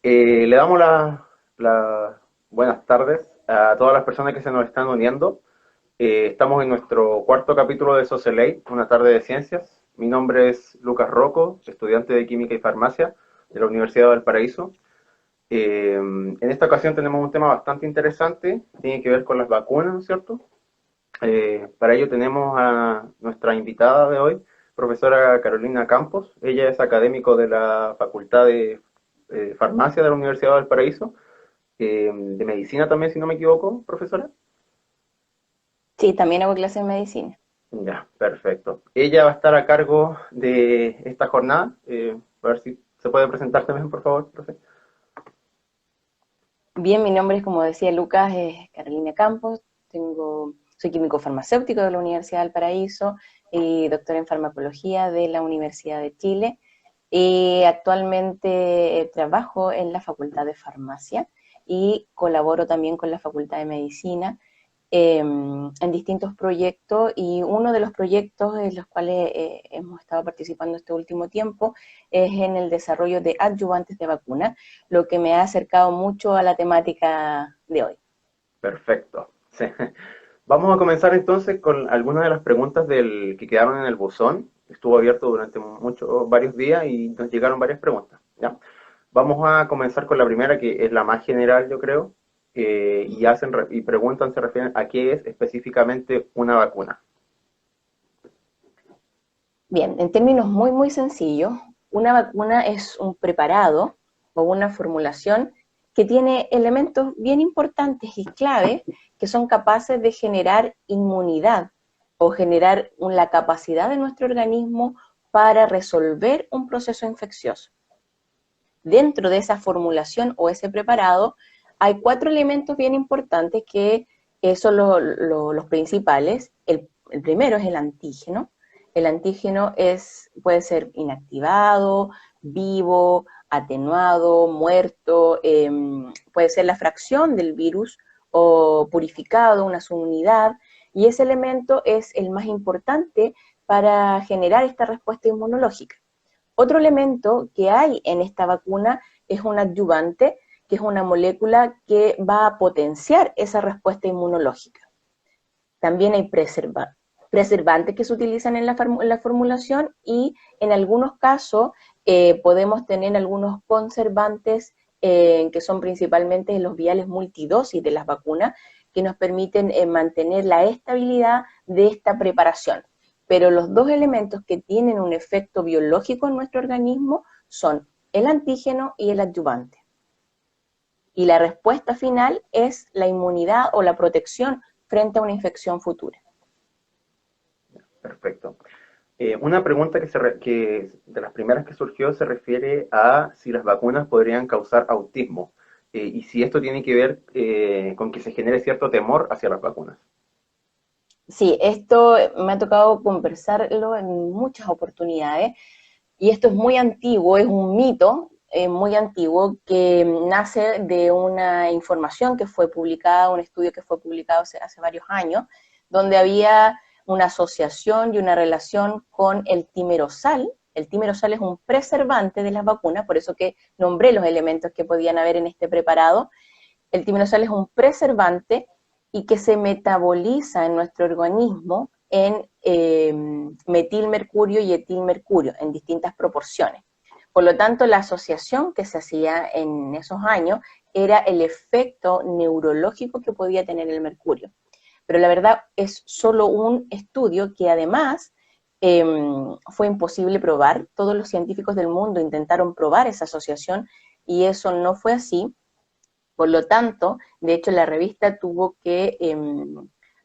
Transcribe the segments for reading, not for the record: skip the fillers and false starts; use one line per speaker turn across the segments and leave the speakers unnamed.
Le damos las buenas tardes a todas las personas que se nos están uniendo. Estamos en nuestro cuarto capítulo de Socialate, una tarde de ciencias. Mi nombre es Lucas Rocco, estudiante de Química y Farmacia de la Universidad de Valparaíso. En esta ocasión tenemos un tema bastante interesante, tiene que ver con las vacunas, ¿no es cierto? Para ello tenemos a nuestra invitada de hoy, profesora Carolina Campos. Ella es académico de la Facultad de Farmacia de la Universidad de Valparaíso, de Medicina también, si no me equivoco, profesora.
Sí, también hago clases de medicina.
Ya, perfecto. Ella va a estar a cargo de esta jornada. A ver si se puede presentar también, por favor, profe.
Bien, mi nombre es, como decía Lucas, es Carolina Campos. Soy químico farmacéutico de la Universidad del Paraíso y doctora en farmacología de la Universidad de Chile. Y actualmente trabajo en la Facultad de Farmacia y colaboro también con la Facultad de Medicina en distintos proyectos, y uno de los proyectos en los cuales hemos estado participando este último tiempo es en el desarrollo de adyuvantes de vacunas, lo que me ha acercado mucho a la temática de hoy.
Perfecto. Sí. Vamos a comenzar entonces con algunas de las preguntas que quedaron en el buzón. Estuvo abierto durante varios días y nos llegaron varias preguntas. ¿Ya? Vamos a comenzar con la primera, que es la más general, yo creo, y preguntan, se refieren a qué es específicamente una vacuna.
Bien, en términos muy sencillos, una vacuna es un preparado o una formulación que tiene elementos bien importantes y clave que son capaces de generar inmunidad o generar la capacidad de nuestro organismo para resolver un proceso infeccioso. Dentro de esa formulación o ese preparado hay cuatro elementos bien importantes que son los principales. El primero es el antígeno. El antígeno puede ser inactivado, vivo, atenuado, muerto, puede ser la fracción del virus o purificado, una subunidad, y ese elemento es el más importante para generar esta respuesta inmunológica. Otro elemento que hay en esta vacuna es un adyuvante, que es una molécula que va a potenciar esa respuesta inmunológica. También hay preservantes que se utilizan en la formulación, y en algunos casos podemos tener algunos conservantes que son principalmente los viales multidosis de las vacunas, que nos permiten mantener la estabilidad de esta preparación. Pero los dos elementos que tienen un efecto biológico en nuestro organismo son el antígeno y el adyuvante. Y la respuesta final es la inmunidad o la protección frente a una infección futura.
Perfecto. Una pregunta que de las primeras que surgió se refiere a si las vacunas podrían causar autismo, y si esto tiene que ver con que se genere cierto temor hacia las vacunas.
Sí, esto me ha tocado conversarlo en muchas oportunidades, y esto es muy antiguo, es un mito muy antiguo que nace de una información que fue publicada, un estudio que fue publicado hace varios años, donde había una asociación y una relación con el timerosal. El timerosal es un preservante de las vacunas, por eso que nombré los elementos que podían haber en este preparado. El timerosal es un preservante y que se metaboliza en nuestro organismo en metilmercurio y etilmercurio en distintas proporciones. Por lo tanto, la asociación que se hacía en esos años era el efecto neurológico que podía tener el mercurio. Pero la verdad es solo un estudio que además eh, fue imposible probar. Todos los científicos del mundo intentaron probar esa asociación y eso no fue así. Por lo tanto, de hecho, la revista tuvo que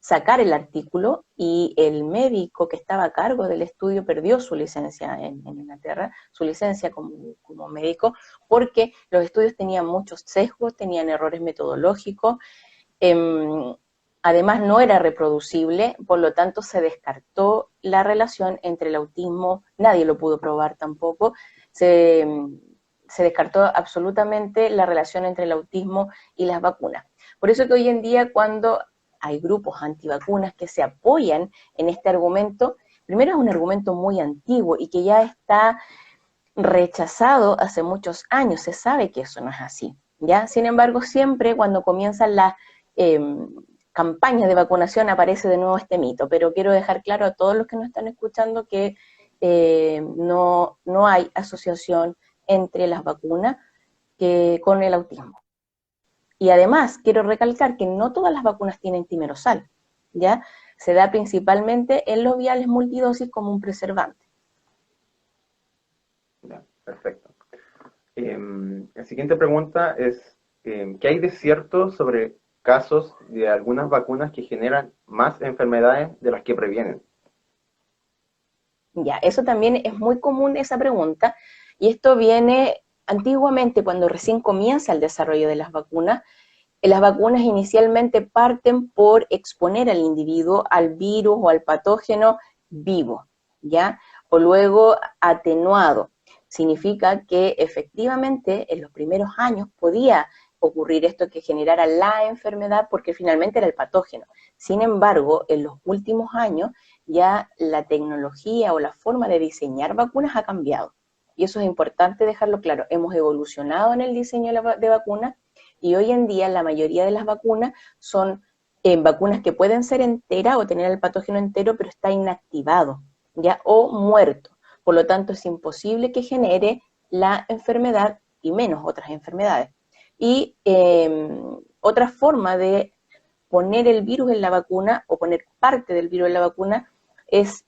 sacar el artículo, y el médico que estaba a cargo del estudio perdió su licencia en Inglaterra, su licencia como médico, porque los estudios tenían muchos sesgos, tenían errores metodológicos, eh, además no era reproducible, por lo tanto se descartó la relación entre el autismo, nadie lo pudo probar tampoco, se, se descartó absolutamente la relación entre el autismo y las vacunas. Por eso que hoy en día, cuando hay grupos antivacunas que se apoyan en este argumento, primero es un argumento muy antiguo y que ya está rechazado hace muchos años, se sabe que eso no es así, ¿ya? Sin embargo, siempre cuando comienzan las eh, campañas de vacunación aparece de nuevo este mito, pero quiero dejar claro a todos los que nos están escuchando que no hay asociación entre las vacunas con el autismo. Y además, quiero recalcar que no todas las vacunas tienen timerosal, ¿ya? Se da principalmente en los viales multidosis como un preservante.
Ya, perfecto. La siguiente pregunta es, ¿qué hay de cierto sobre casos de algunas vacunas que generan más enfermedades de las que previenen?
Ya, eso también es muy común esa pregunta, y esto viene antiguamente cuando recién comienza el desarrollo de las vacunas inicialmente parten por exponer al individuo al virus o al patógeno vivo, ¿ya? O luego atenuado. Significa que efectivamente en los primeros años podía ocurrir esto que generara la enfermedad porque finalmente era el patógeno. Sin embargo, en los últimos años ya la tecnología o la forma de diseñar vacunas ha cambiado. Y eso es importante dejarlo claro. Hemos evolucionado en el diseño de vacunas y hoy en día la mayoría de las vacunas son vacunas que pueden ser enteras o tener el patógeno entero, pero está inactivado, ¿ya? O muerto. Por lo tanto, es imposible que genere la enfermedad y menos otras enfermedades. Y otra forma de poner el virus en la vacuna o poner parte del virus en la vacuna es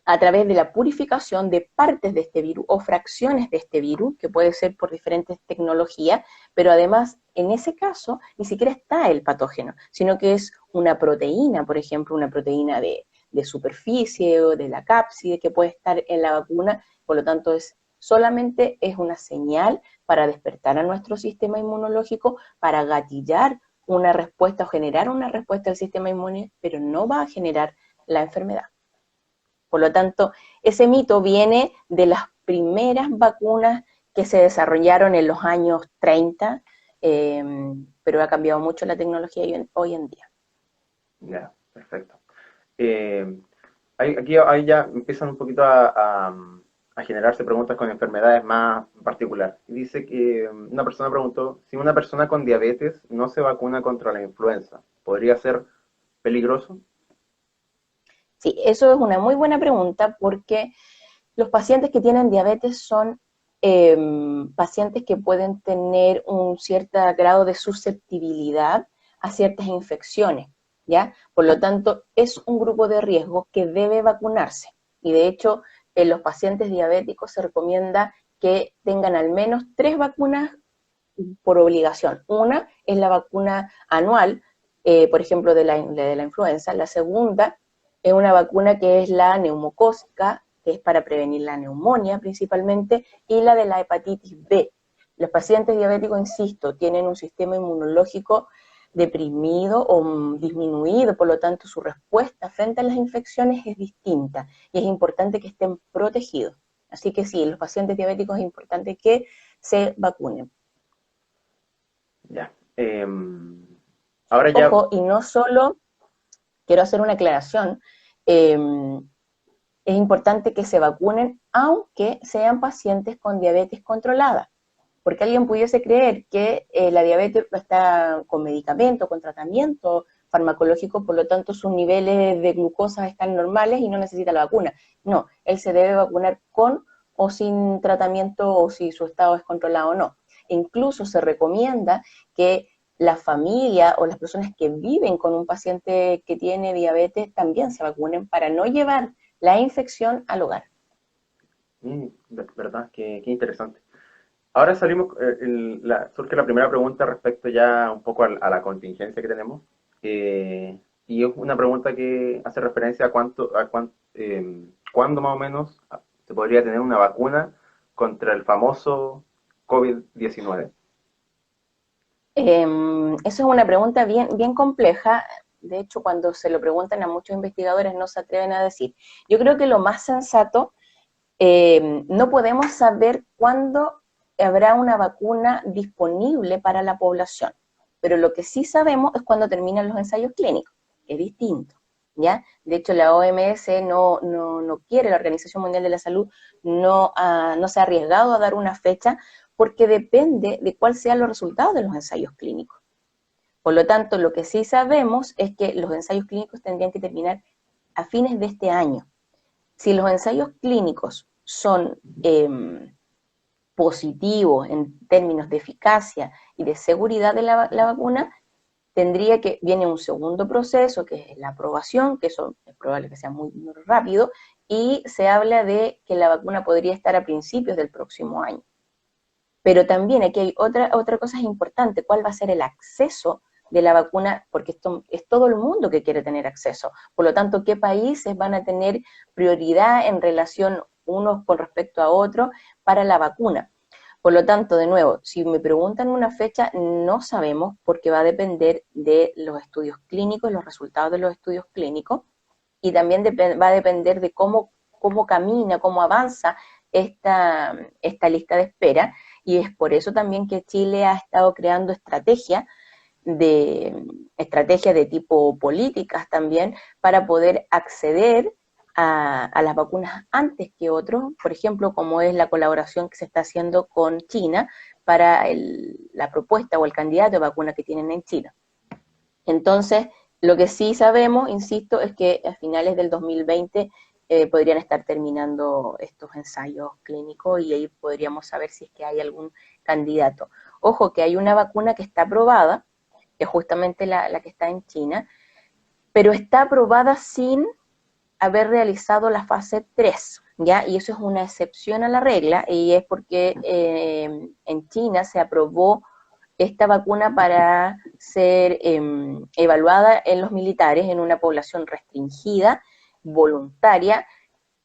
a través de la purificación de partes de este virus o fracciones de este virus, que puede ser por diferentes tecnologías, pero además en ese caso ni siquiera está el patógeno, sino que es una proteína, por ejemplo, una proteína de superficie o de la cápside que puede estar en la vacuna, por lo tanto solamente es una señal para despertar a nuestro sistema inmunológico, para gatillar una respuesta o generar una respuesta al sistema inmune, pero no va a generar la enfermedad. Por lo tanto, ese mito viene de las primeras vacunas que se desarrollaron en los años 30, pero ha cambiado mucho la tecnología hoy en día.
Ya, perfecto. Eh, ahí ya empiezan un poquito a generarse preguntas con enfermedades más particulares. Dice que una persona preguntó si una persona con diabetes no se vacuna contra la influenza, ¿podría ser peligroso?
Sí, eso es una muy buena pregunta porque los pacientes que tienen diabetes son eh, pacientes que pueden tener un cierto grado de susceptibilidad a ciertas infecciones, ¿ya? Por lo tanto, es un grupo de riesgo que debe vacunarse. Y de hecho, en los pacientes diabéticos se recomienda que tengan al menos 3 vacunas por obligación. Una es la vacuna anual, por ejemplo, de la influenza. La segunda es una vacuna que es la neumocócica, que es para prevenir la neumonía principalmente, y la de la hepatitis B. Los pacientes diabéticos, insisto, tienen un sistema inmunológico deprimido o disminuido, por lo tanto su respuesta frente a las infecciones es distinta y es importante que estén protegidos. Así que sí, los pacientes diabéticos es importante que se vacunen.
Ya. Ahora ya,
Ojo, y no solo, quiero hacer una aclaración, eh, es importante que se vacunen aunque sean pacientes con diabetes controlada, porque alguien pudiese creer que la diabetes está con medicamento, con tratamiento farmacológico, por lo tanto sus niveles de glucosa están normales y no necesita la vacuna. No, él se debe vacunar con o sin tratamiento o si su estado es controlado o no. Incluso se recomienda que la familia o las personas que viven con un paciente que tiene diabetes también se vacunen para no llevar la infección al hogar.
¿verdad? Qué interesante. Ahora salimos, surge la primera pregunta respecto ya un poco a la contingencia que tenemos. Y es una pregunta que hace referencia cuándo más o menos se podría tener una vacuna contra el famoso COVID-19.
Esa es una pregunta bien, bien compleja. De hecho, cuando se lo preguntan a muchos investigadores no se atreven a decir. Yo creo que lo más sensato, no podemos saber cuándo habrá una vacuna disponible para la población, pero lo que sí sabemos es cuándo terminan los ensayos clínicos, que es distinto. ¿ya? De hecho, la OMS no quiere, la Organización Mundial de la Salud no se ha arriesgado a dar una fecha porque depende de cuáles sean los resultados de los ensayos clínicos. Por lo tanto, lo que sí sabemos es que los ensayos clínicos tendrían que terminar a fines de este año. Si los ensayos clínicos son positivos en términos de eficacia y de seguridad de la vacuna, viene un segundo proceso, que es la aprobación, que eso es probable que sea muy rápido, y se habla de que la vacuna podría estar a principios del próximo año. Pero también aquí hay otra cosa importante, ¿cuál va a ser el acceso de la vacuna? Porque esto es todo el mundo que quiere tener acceso. Por lo tanto, ¿qué países van a tener prioridad en relación unos con respecto a otros para la vacuna? Por lo tanto, de nuevo, si me preguntan una fecha, no sabemos porque va a depender de los estudios clínicos, los resultados de los estudios clínicos, y también va a depender de cómo camina, cómo avanza esta lista de espera, y es por eso también que Chile ha estado creando estrategias de tipo políticas también para poder acceder a las vacunas antes que otros, por ejemplo, como es la colaboración que se está haciendo con China para la propuesta o el candidato de vacuna que tienen en China. Entonces, lo que sí sabemos, insisto, es que a finales del 2020 podrían estar terminando estos ensayos clínicos y ahí podríamos saber si es que hay algún candidato. Ojo que hay una vacuna que está aprobada, que es justamente la que está en China, pero está aprobada sin haber realizado la fase 3, ¿ya? Y eso es una excepción a la regla, y es porque en China se aprobó esta vacuna para ser evaluada en los militares en una población restringida, voluntaria.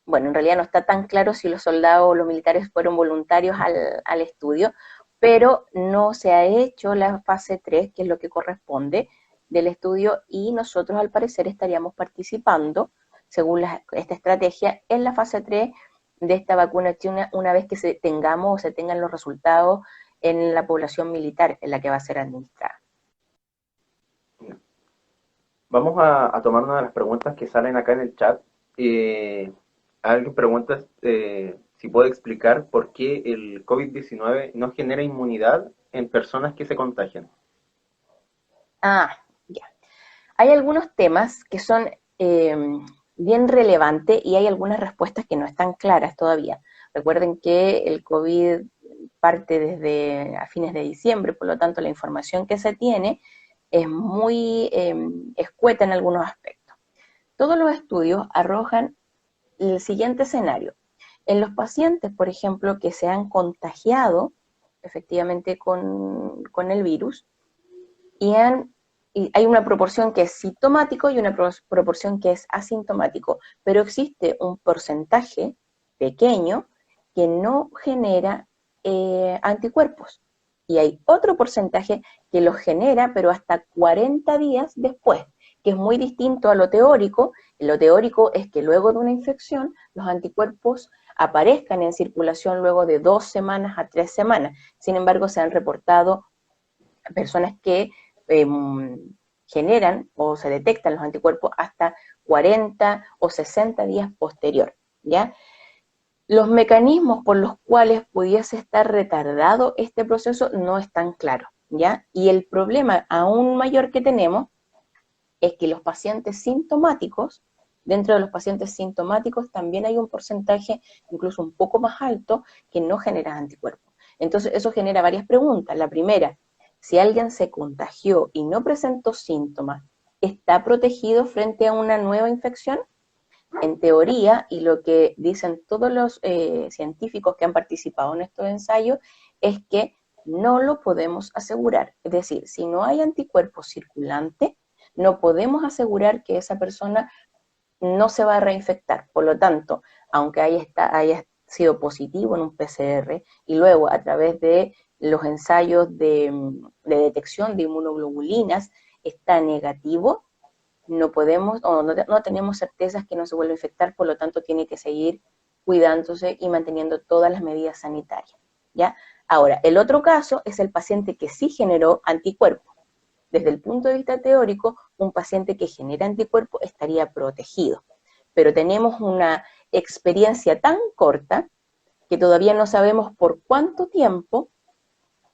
Bueno, en realidad no está tan claro si los soldados o los militares fueron voluntarios al estudio, pero no se ha hecho la fase 3, que es lo que corresponde del estudio, y nosotros al parecer estaríamos participando, según esta estrategia, en la fase 3 de esta vacuna china una vez que se tengan los resultados en la población militar en la que va a ser administrada.
Vamos a tomar una de las preguntas que salen acá en el chat. Alguien pregunta si puede explicar por qué el COVID-19 no genera inmunidad en personas que se contagian.
Ya. Hay algunos temas que son bien relevantes y hay algunas respuestas que no están claras todavía. Recuerden que el COVID parte desde a fines de diciembre, por lo tanto la información que se tiene es muy escueta en algunos aspectos. Todos los estudios arrojan el siguiente escenario. En los pacientes, por ejemplo, que se han contagiado efectivamente con el virus y hay una proporción que es sintomático y una proporción que es asintomático, pero existe un porcentaje pequeño que no genera anticuerpos. Y hay otro porcentaje que los genera, pero hasta 40 días después, que es muy distinto a lo teórico. Lo teórico es que luego de una infección, los anticuerpos aparezcan en circulación luego de 2 semanas a 3 semanas. Sin embargo, se han reportado personas que generan o se detectan los anticuerpos hasta 40 o 60 días posterior, ¿ya? Los mecanismos por los cuales pudiese estar retardado este proceso no están claros, ¿ya? Y el problema aún mayor que tenemos es que los pacientes sintomáticos, dentro de los pacientes sintomáticos también hay un porcentaje incluso un poco más alto que no genera anticuerpos. Entonces eso genera varias preguntas. La primera, si alguien se contagió y no presentó síntomas, ¿está protegido frente a una nueva infección? En teoría, y lo que dicen todos los científicos que han participado en estos ensayos, es que no lo podemos asegurar. Es decir, si no hay anticuerpos circulantes, no podemos asegurar que esa persona no se va a reinfectar. Por lo tanto, aunque haya sido positivo en un PCR y luego a través de los ensayos de detección de inmunoglobulinas está negativo, no podemos o no tenemos certezas que no se vuelva a infectar, por lo tanto tiene que seguir cuidándose y manteniendo todas las medidas sanitarias, ¿ya? Ahora, el otro caso es el paciente que sí generó anticuerpos. Desde el punto de vista teórico, un paciente que genera anticuerpos estaría protegido. Pero tenemos una experiencia tan corta que todavía no sabemos por cuánto tiempo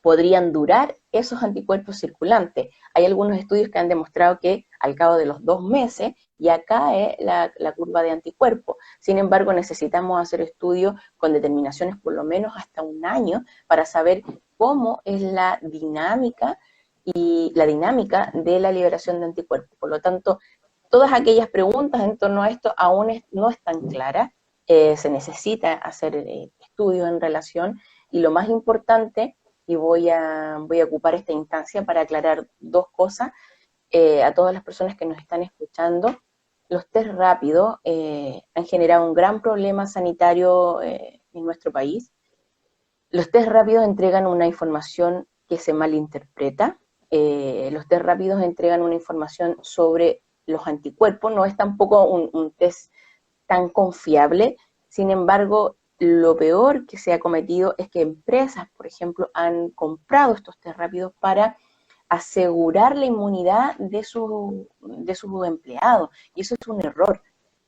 podrían durar esos anticuerpos circulantes. Hay algunos estudios que han demostrado que al cabo de los 2 meses ya cae la curva de anticuerpos. Sin embargo, necesitamos hacer estudios con determinaciones por lo menos hasta 1 año para saber cómo es la dinámica de la liberación de anticuerpos. Por lo tanto, todas aquellas preguntas en torno a esto aún no están claras. Se necesita hacer estudios en relación, y lo más importante, y voy a ocupar esta instancia para aclarar 2 cosas a todas las personas que nos están escuchando. Los test rápidos han generado un gran problema sanitario en nuestro país. Los test rápidos entregan una información que se malinterpreta. Los test rápidos entregan una información sobre los anticuerpos, no es tampoco un test tan confiable. Sin embargo, lo peor que se ha cometido es que empresas, por ejemplo, han comprado estos test rápidos para asegurar la inmunidad de sus empleados, y eso es un error.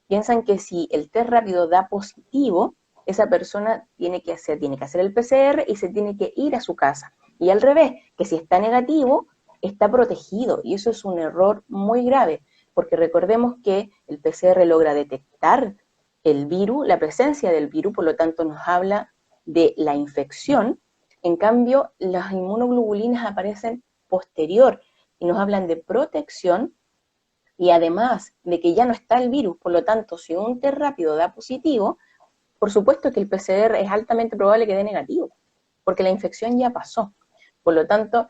Piensan que si el test rápido da positivo, esa persona tiene que hacer el PCR y se tiene que ir a su casa. Y al revés, que si está negativo, está protegido, y eso es un error muy grave, porque recordemos que el PCR logra detectar el virus, la presencia del virus, por lo tanto nos habla de la infección. En cambio, las inmunoglobulinas aparecen posterior y nos hablan de protección, y además de que ya no está el virus. Por lo tanto, si un test rápido da positivo, por supuesto que el PCR es altamente probable que dé negativo, porque la infección ya pasó. Por lo tanto,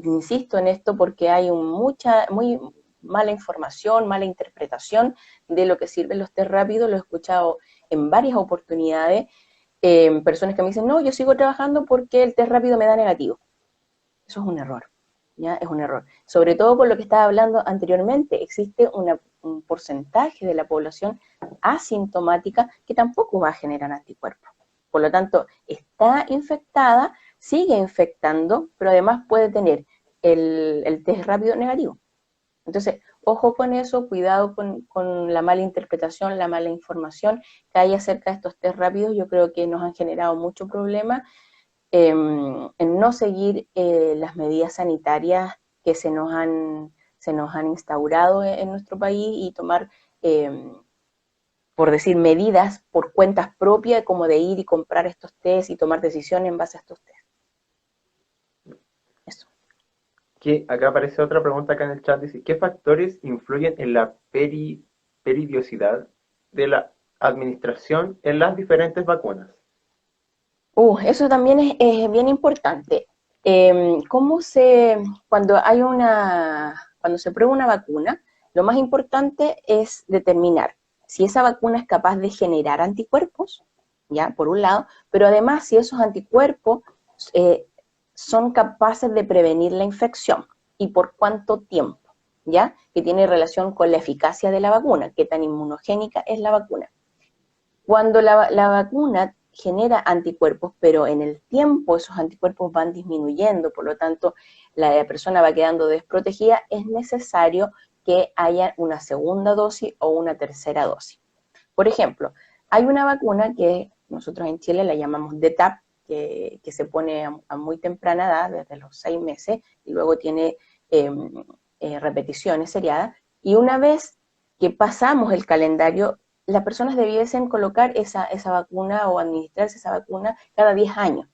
insisto en esto porque hay muy mala información, mala interpretación de lo que sirven los test rápidos. Lo he escuchado en varias oportunidades, personas que me dicen, no, yo sigo trabajando porque el test rápido me da negativo. Eso es un error, ¿ya? Es un error. Sobre todo por lo que estaba hablando anteriormente, existe un porcentaje de la población asintomática que tampoco va a generar anticuerpos. Por lo tanto, está infectada, sigue infectando, pero además puede tener el test rápido negativo. Entonces, ojo con eso, cuidado con la mala interpretación, la mala información que hay acerca de estos test rápidos. Yo creo que nos han generado mucho problema en no seguir las medidas sanitarias que se nos han instaurado en nuestro país, y tomar, por decir, medidas por cuentas propias, como de ir y comprar estos test y tomar decisiones en base a estos test. Eso.
Que acá aparece otra pregunta acá en el chat, dice, ¿qué factores influyen en la periodicidad de la administración en las diferentes vacunas?
Eso también es bien importante. Cuando se prueba una vacuna, lo más importante es determinar si esa vacuna es capaz de generar anticuerpos, ya, por un lado, pero además si esos anticuerpos son capaces de prevenir la infección, y por cuánto tiempo, ya, que tiene relación con la eficacia de la vacuna, qué tan inmunogénica es la vacuna. Cuando la vacuna genera anticuerpos, pero en el tiempo esos anticuerpos van disminuyendo, por lo tanto la persona va quedando desprotegida, es necesario que haya una segunda dosis o una tercera dosis. Por ejemplo, hay una vacuna que nosotros en Chile la llamamos DTaP, que se pone a muy temprana edad, desde los 6 meses, y luego tiene repeticiones seriadas, y una vez que pasamos el calendario, las personas debiesen colocar esa vacuna o administrarse esa vacuna cada 10 años.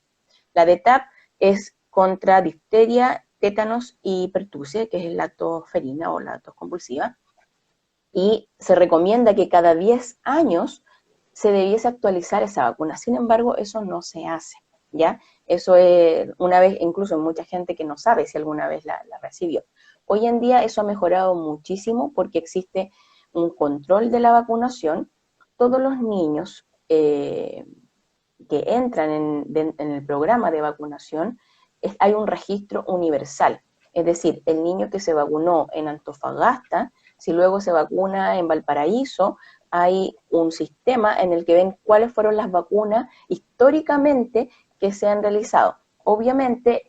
La DTaP es contra difteria, tétanos y pertusia, que es la tosferina o la tos convulsiva, y se recomienda que cada 10 años se debiese actualizar esa vacuna. Sin embargo, eso no se hace, ¿ya? Eso es, una vez, incluso hay mucha gente que no sabe si alguna vez la recibió. Hoy en día eso ha mejorado muchísimo porque existe un control de la vacunación. Todos los niños que entran en el programa de vacunación, hay un registro universal. Es decir, el niño que se vacunó en Antofagasta, si luego se vacuna en Valparaíso, hay un sistema en el que ven cuáles fueron las vacunas históricamente que se han realizado. Obviamente,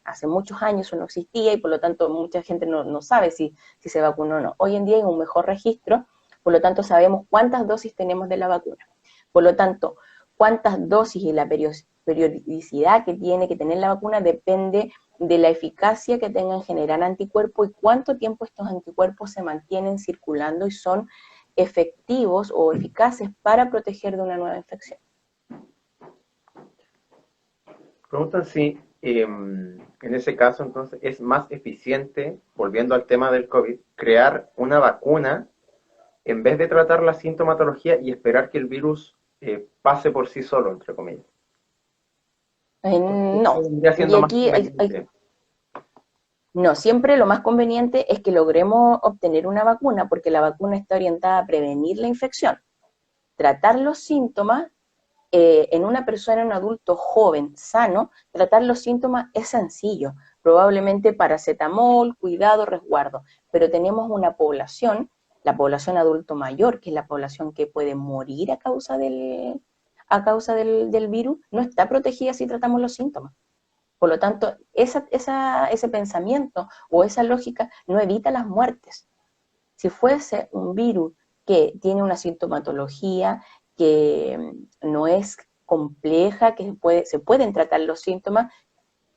hace muchos años eso no existía y por lo tanto mucha gente no sabe si se vacunó o no. Hoy en día hay un mejor registro, por lo tanto sabemos cuántas dosis tenemos de la vacuna. Por lo tanto, cuántas dosis y la periodicidad que tiene que tener la vacuna depende de la eficacia que tenga en generar anticuerpos y cuánto tiempo estos anticuerpos se mantienen circulando y son efectivos o eficaces para proteger de una nueva infección.
Preguntan si en ese caso entonces es más eficiente, volviendo al tema del COVID, crear una vacuna en vez de tratar la sintomatología y esperar que el virus pase por sí solo, entre comillas.
No,
Vendría
y
siendo más
aquí
conveniente.
no, siempre lo más conveniente es que logremos obtener una vacuna, porque la vacuna está orientada a prevenir la infección. Tratar los síntomas en una persona, en un adulto joven, sano, tratar los síntomas es sencillo. Probablemente paracetamol, cuidado, resguardo. Pero tenemos una población, la población adulto mayor, que es la población que puede morir a causa del virus, no está protegida si tratamos los síntomas. Por lo tanto, ese pensamiento o esa lógica no evita las muertes. Si fuese un virus que tiene una sintomatología que no es compleja, que se pueden tratar los síntomas,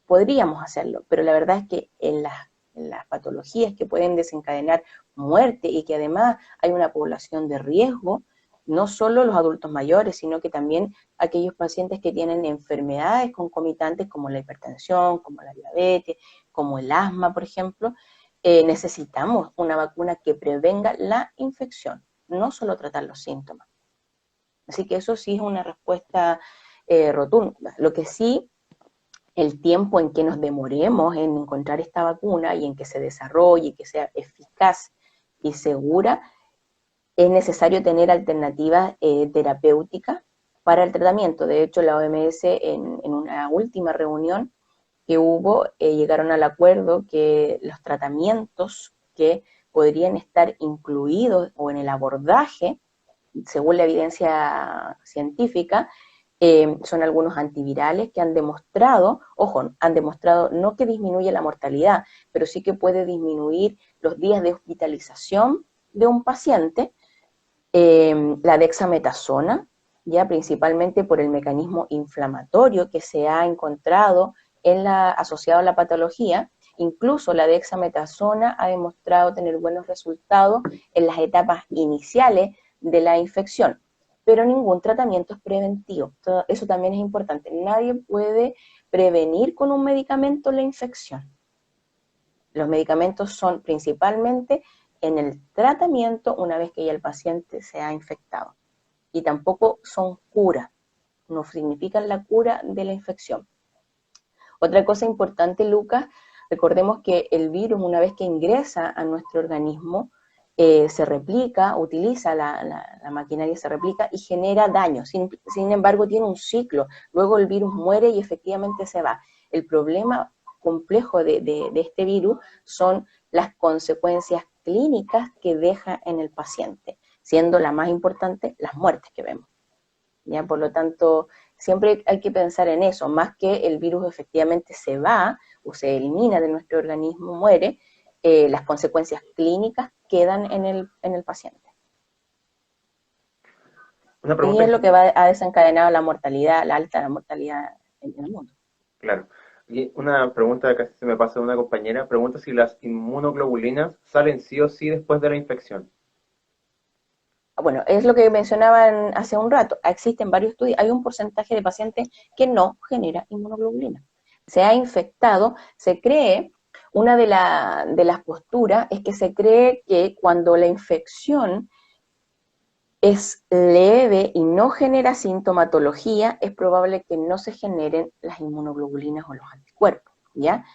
podríamos hacerlo, pero la verdad es que en las patologías que pueden desencadenar muerte y que además hay una población de riesgo, no solo los adultos mayores, sino que también aquellos pacientes que tienen enfermedades concomitantes como la hipertensión, como la diabetes, como el asma, por ejemplo, necesitamos una vacuna que prevenga la infección, no solo tratar los síntomas. Así que eso sí es una respuesta rotunda. Lo que sí, el tiempo en que nos demoremos en encontrar esta vacuna y en que se desarrolle, que sea eficaz y segura, es necesario tener alternativas terapéuticas para el tratamiento. De hecho, la OMS en una última reunión que hubo, llegaron al acuerdo que los tratamientos que podrían estar incluidos o en el abordaje, según la evidencia científica, son algunos antivirales que han demostrado, ojo, han demostrado no que disminuye la mortalidad, pero sí que puede disminuir los días de hospitalización de un paciente, la dexametasona, ya principalmente por el mecanismo inflamatorio que se ha encontrado asociado a la patología. Incluso la dexametasona ha demostrado tener buenos resultados en las etapas iniciales de la infección, pero ningún tratamiento es preventivo. Eso también es importante. Nadie puede prevenir con un medicamento la infección. Los medicamentos son principalmente en el tratamiento una vez que ya el paciente se ha infectado. Y tampoco son cura, no significan la cura de la infección. Otra cosa importante, Lucas, recordemos que el virus, una vez que ingresa a nuestro organismo, se replica, utiliza la maquinaria, se replica y genera daño. Sin embargo, tiene un ciclo. Luego el virus muere y efectivamente se va. El problema complejo de este virus son las consecuencias clínicas que deja en el paciente, siendo la más importante las muertes que vemos. ¿Ya? Por lo tanto, siempre hay que pensar en eso, más que el virus efectivamente se va o se elimina de nuestro organismo, muere, las consecuencias clínicas quedan en el paciente.
Una
Y
pregunta
es
que,
lo que ha desencadenado la mortalidad, la alta mortalidad en el mundo.
claro, y una pregunta que casi se me pasa de una compañera, pregunta si las inmunoglobulinas salen sí o sí después de la infección.
Bueno, es lo que mencionaban hace un rato. Existen varios estudios, hay un porcentaje de pacientes que no genera inmunoglobulina. Se ha infectado, se cree, una de las posturas es que se cree que cuando la infección es leve y no genera sintomatología, es probable que no se generen las inmunoglobulinas o los anticuerpos, ¿ya?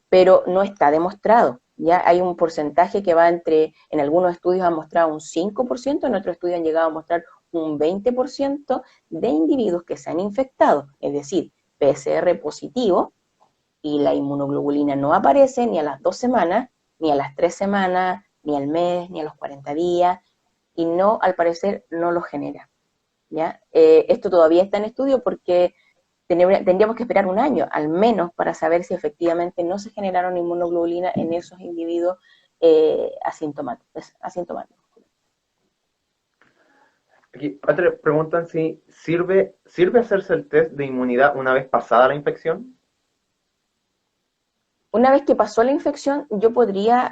Pero no está demostrado, ¿ya? Hay un porcentaje que va en algunos estudios han mostrado un 5%, en otros estudios han llegado a mostrar un 20% de individuos que se han infectado, es decir, PCR positivo, y la inmunoglobulina no aparece ni a las 2 semanas, ni a las 3 semanas, ni al mes, ni a los 40 días, y no, al parecer, no lo genera. ¿Ya? Esto todavía está en estudio porque tendríamos que esperar un año, al menos, para saber si efectivamente no se generaron inmunoglobulina en esos individuos asintomáticos.
Aquí otra preguntan si sirve hacerse el test de inmunidad una vez pasada la infección.
Una vez que pasó la infección, yo podría,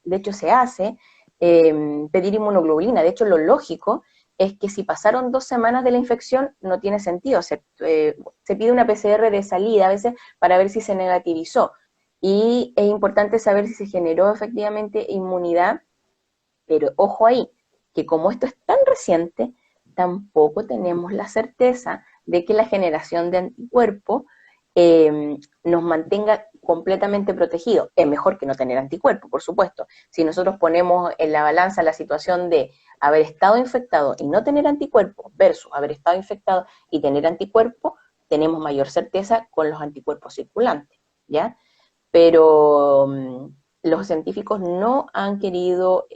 de hecho se hace, pedir inmunoglobulina. De hecho, lo lógico es que si pasaron 2 semanas de la infección, no tiene sentido. Se pide una PCR de salida a veces para ver si se negativizó. Y es importante saber si se generó efectivamente inmunidad, pero ojo ahí, que como esto es tan reciente, tampoco tenemos la certeza de que la generación de anticuerpos nos mantenga completamente protegidos. Es mejor que no tener anticuerpos, por supuesto. Si nosotros ponemos en la balanza la situación de haber estado infectado y no tener anticuerpos versus haber estado infectado y tener anticuerpos, tenemos mayor certeza con los anticuerpos circulantes, ¿ya? Pero los científicos no han querido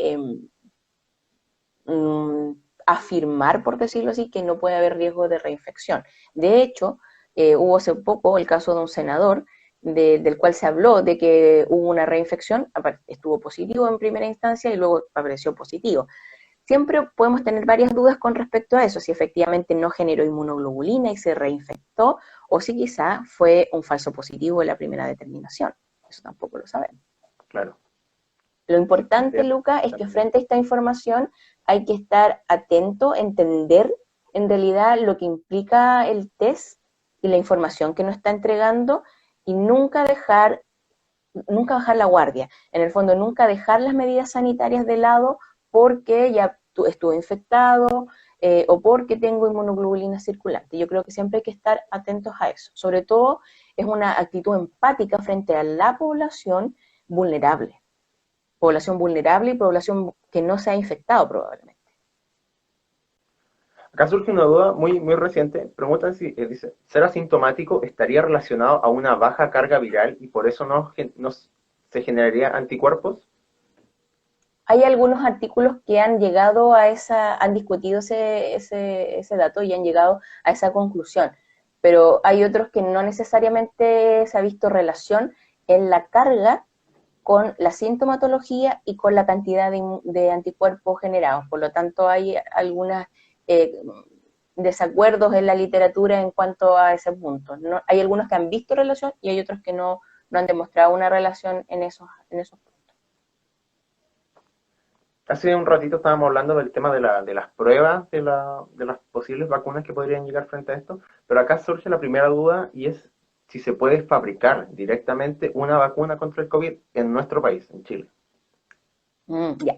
afirmar, por decirlo así, que no puede haber riesgo de reinfección. De hecho, hubo hace poco el caso de un senador del cual se habló de que hubo una reinfección, estuvo positivo en primera instancia y luego apareció positivo. Siempre podemos tener varias dudas con respecto a eso, si efectivamente no generó inmunoglobulina y se reinfectó, o si quizá fue un falso positivo en la primera determinación. Eso tampoco lo sabemos.
Claro.
Lo importante,
Bien.
Luca, es que frente a esta información hay que estar atento, entender en realidad lo que implica el test y la información que nos está entregando y nunca bajar la guardia. En el fondo, nunca dejar las medidas sanitarias de lado porque ya estuve infectado o porque tengo inmunoglobulina circulante. Yo creo que siempre hay que estar atentos a eso. Sobre todo, es una actitud empática frente a la población vulnerable y población que no se ha infectado probablemente.
Acá surge una duda muy reciente. Preguntan si, dice, ¿ser asintomático estaría relacionado a una baja carga viral y por eso no se generaría anticuerpos?
Hay algunos artículos que han llegado han discutido ese dato y han llegado a esa conclusión, pero hay otros que no necesariamente se ha visto relación en la carga con la sintomatología y con la cantidad de anticuerpos generados. Por lo tanto, hay algunos desacuerdos en la literatura en cuanto a ese punto. ¿No? Hay algunos que han visto relación y hay otros que no han demostrado una relación en esos puntos.
Hace un ratito estábamos hablando del tema de las pruebas de las posibles vacunas que podrían llegar frente a esto, pero acá surge la primera duda y es si se puede fabricar directamente una vacuna contra el COVID en nuestro país, en Chile.
Ya,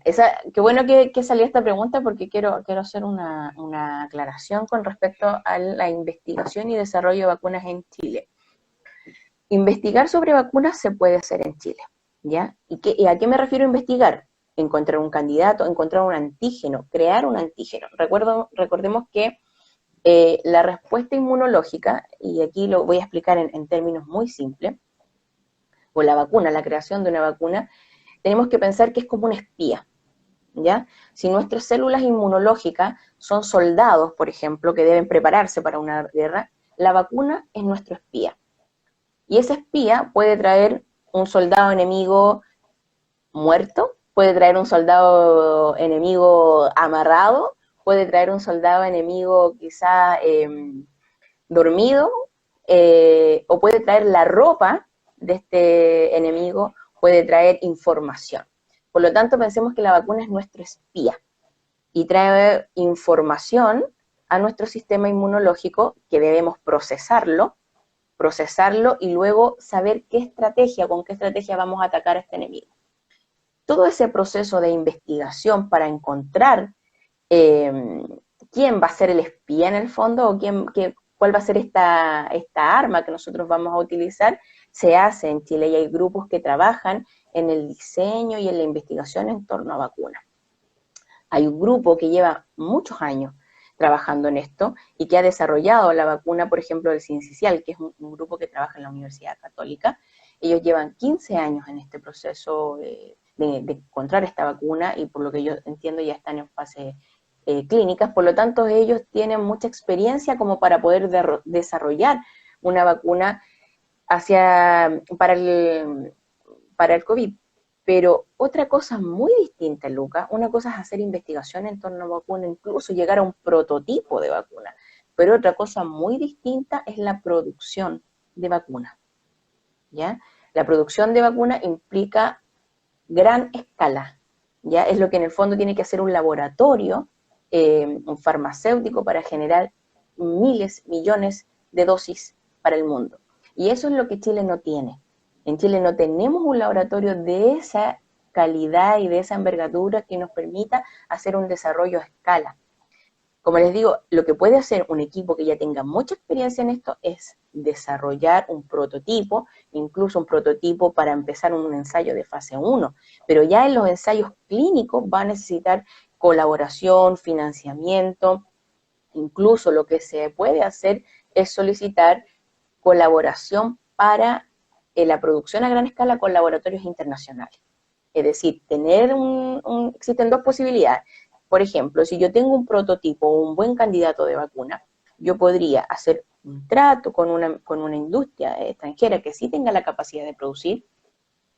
qué bueno que salió esta pregunta porque quiero hacer una aclaración con respecto a la investigación y desarrollo de vacunas en Chile. Investigar sobre vacunas se puede hacer en Chile, ¿ya? ¿Y a qué me refiero a investigar? Encontrar un candidato, encontrar un antígeno, crear un antígeno. Recordemos que la respuesta inmunológica, y aquí lo voy a explicar en términos muy simples, o la vacuna, la creación de una vacuna, tenemos que pensar que es como un espía, ¿ya? Si nuestras células inmunológicas son soldados, por ejemplo, que deben prepararse para una guerra, la vacuna es nuestro espía. Y ese espía puede traer un soldado enemigo muerto, puede traer un soldado enemigo amarrado, puede traer un soldado enemigo quizá dormido, o puede traer la ropa de este enemigo, puede traer información. Por lo tanto, pensemos que la vacuna es nuestro espía y trae información a nuestro sistema inmunológico que debemos procesarlo y luego saber con qué estrategia vamos a atacar a este enemigo. Todo ese proceso de investigación para encontrar quién va a ser el espía en el fondo o cuál va a ser esta arma que nosotros vamos a utilizar, se hace en Chile y hay grupos que trabajan en el diseño y en la investigación en torno a vacunas. Hay un grupo que lleva muchos años trabajando en esto y que ha desarrollado la vacuna, por ejemplo, del Sincicial, que es un grupo que trabaja en la Universidad Católica. Ellos llevan 15 años en este proceso de encontrar esta vacuna y por lo que yo entiendo ya están en fase clínicas, por lo tanto ellos tienen mucha experiencia como para poder desarrollar una vacuna para el COVID. Pero otra cosa muy distinta, Luca, una cosa es hacer investigación en torno a vacuna, incluso llegar a un prototipo de vacuna, pero otra cosa muy distinta es la producción de vacuna, ¿ya? La producción de vacuna implica gran escala, ¿ya? Es lo que en el fondo tiene que hacer un laboratorio, un farmacéutico para generar miles, millones de dosis para el mundo. Y eso es lo que Chile no tiene. En Chile no tenemos un laboratorio de esa calidad y de esa envergadura que nos permita hacer un desarrollo a escala. Como les digo, lo que puede hacer un equipo que ya tenga mucha experiencia en esto es desarrollar un prototipo, incluso un prototipo para empezar un ensayo de fase 1, pero ya en los ensayos clínicos va a necesitar colaboración, financiamiento, incluso lo que se puede hacer es solicitar colaboración para la producción a gran escala con laboratorios internacionales. Es decir, existen dos posibilidades. Por ejemplo, si yo tengo un prototipo o un buen candidato de vacuna, yo podría hacer un trato con una industria extranjera que sí tenga la capacidad de producir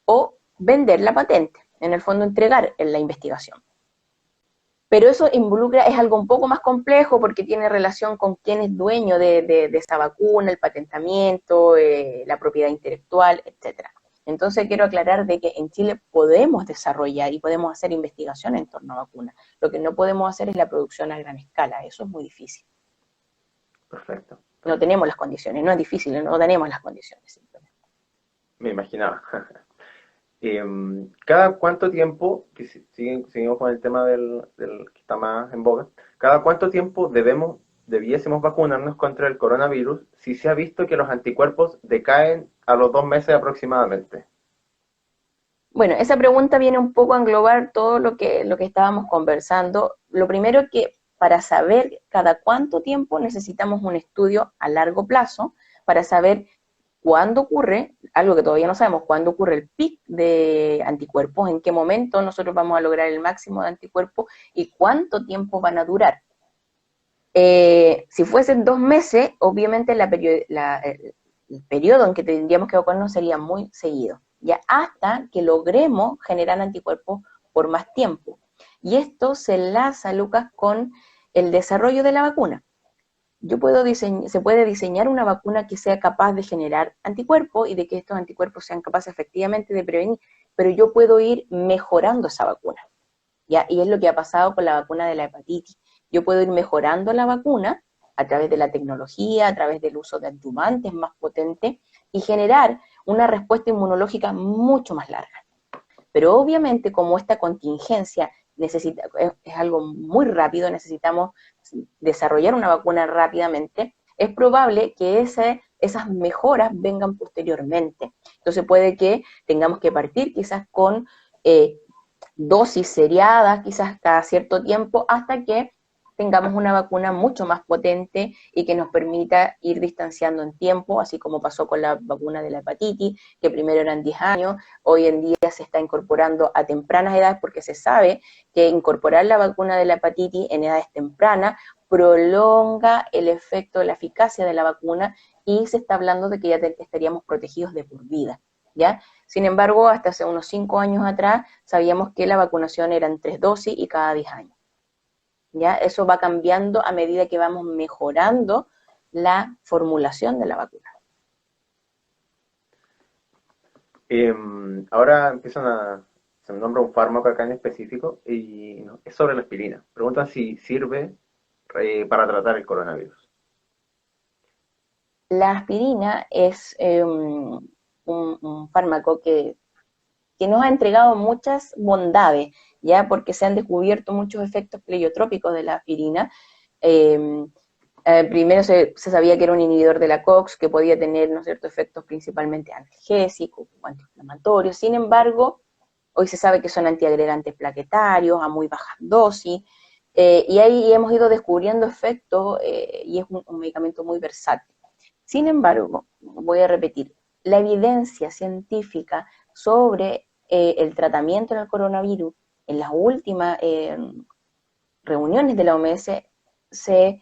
o vender la patente, en el fondo entregar en la investigación. Pero eso es algo un poco más complejo porque tiene relación con quién es dueño de esa vacuna, el patentamiento, la propiedad intelectual, etcétera. Entonces quiero aclarar de que en Chile podemos desarrollar y podemos hacer investigación en torno a vacunas. Lo que no podemos hacer es la producción a gran escala, eso es muy difícil.
Perfecto.
No tenemos las condiciones, no es difícil, no tenemos las condiciones simplemente.
Me imaginaba. ¿Cada cuánto tiempo, que seguimos con el tema del que está más en boga, cada cuánto tiempo debiésemos vacunarnos contra el coronavirus si se ha visto que los anticuerpos decaen a los 2 meses aproximadamente?
Bueno, esa pregunta viene un poco a englobar todo lo que estábamos conversando. Lo primero que para saber cada cuánto tiempo necesitamos un estudio a largo plazo para saber cuándo ocurre, algo que todavía no sabemos, cuándo ocurre el pic de anticuerpos, en qué momento nosotros vamos a lograr el máximo de anticuerpos y cuánto tiempo van a durar. Si fuesen 2 meses, obviamente el periodo en que tendríamos que vacunarnos sería muy seguido, ya hasta que logremos generar anticuerpos por más tiempo. Y esto se enlaza, Lucas, con el desarrollo de la vacuna. Se puede diseñar una vacuna que sea capaz de generar anticuerpos y de que estos anticuerpos sean capaces efectivamente de prevenir, pero yo puedo ir mejorando esa vacuna, ¿ya? Y es lo que ha pasado con la vacuna de la hepatitis. Yo puedo ir mejorando la vacuna a través de la tecnología, a través del uso de adjuvantes más potentes y generar una respuesta inmunológica mucho más larga. Pero obviamente como esta contingencia es algo muy rápido, necesitamos desarrollar una vacuna rápidamente, es probable que esas mejoras vengan posteriormente. Entonces puede que tengamos que partir quizás con dosis seriadas, quizás cada cierto tiempo, hasta que tengamos una vacuna mucho más potente y que nos permita ir distanciando en tiempo, así como pasó con la vacuna de la hepatitis, que primero eran 10 años, hoy en día se está incorporando a tempranas edades porque se sabe que incorporar la vacuna de la hepatitis en edades tempranas prolonga el efecto, la eficacia de la vacuna y se está hablando de que ya estaríamos protegidos de por vida, ¿ya? Sin embargo, hasta hace unos 5 años atrás sabíamos que la vacunación eran 3 dosis y cada 10 años. ¿Ya? Eso va cambiando a medida que vamos mejorando la formulación de la vacuna.
Ahora se me nombra un fármaco acá en específico y no, es sobre la aspirina. Preguntan si sirve para tratar el coronavirus.
La aspirina es un fármaco que nos ha entregado muchas bondades, ya porque se han descubierto muchos efectos pleiotrópicos de la aspirina. Eh, Primero se sabía que era un inhibidor de la COX, que podía tener, ¿no es cierto?, efectos principalmente analgésicos o antiinflamatorios. Sin embargo, hoy se sabe que son antiagregantes plaquetarios a muy bajas dosis, y ahí hemos ido descubriendo efectos y es un medicamento muy versátil. Sin embargo, voy a repetir, la evidencia científica sobre el tratamiento del coronavirus en las últimas reuniones de la OMS se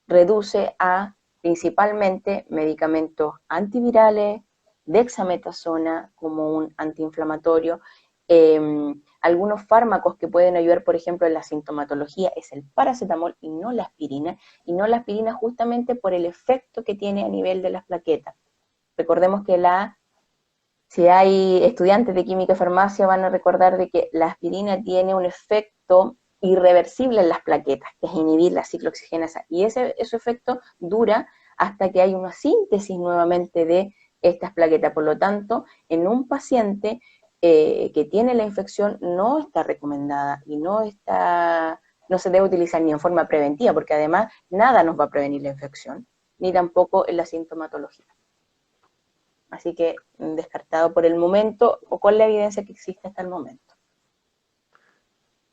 reduce a principalmente medicamentos antivirales, dexametasona como un antiinflamatorio, algunos fármacos que pueden ayudar, por ejemplo, en la sintomatología es el paracetamol y no la aspirina justamente por el efecto que tiene a nivel de las plaquetas. Recordemos que si hay estudiantes de química y farmacia van a recordar de que la aspirina tiene un efecto irreversible en las plaquetas, que es inhibir la ciclooxigenasa, y ese efecto dura hasta que hay una síntesis nuevamente de estas plaquetas. Por lo tanto, en un paciente que tiene la infección no está recomendada y no se debe utilizar ni en forma preventiva, porque además nada nos va a prevenir la infección, ni tampoco en la sintomatología. Así que descartado por el momento o con la evidencia que existe hasta el momento.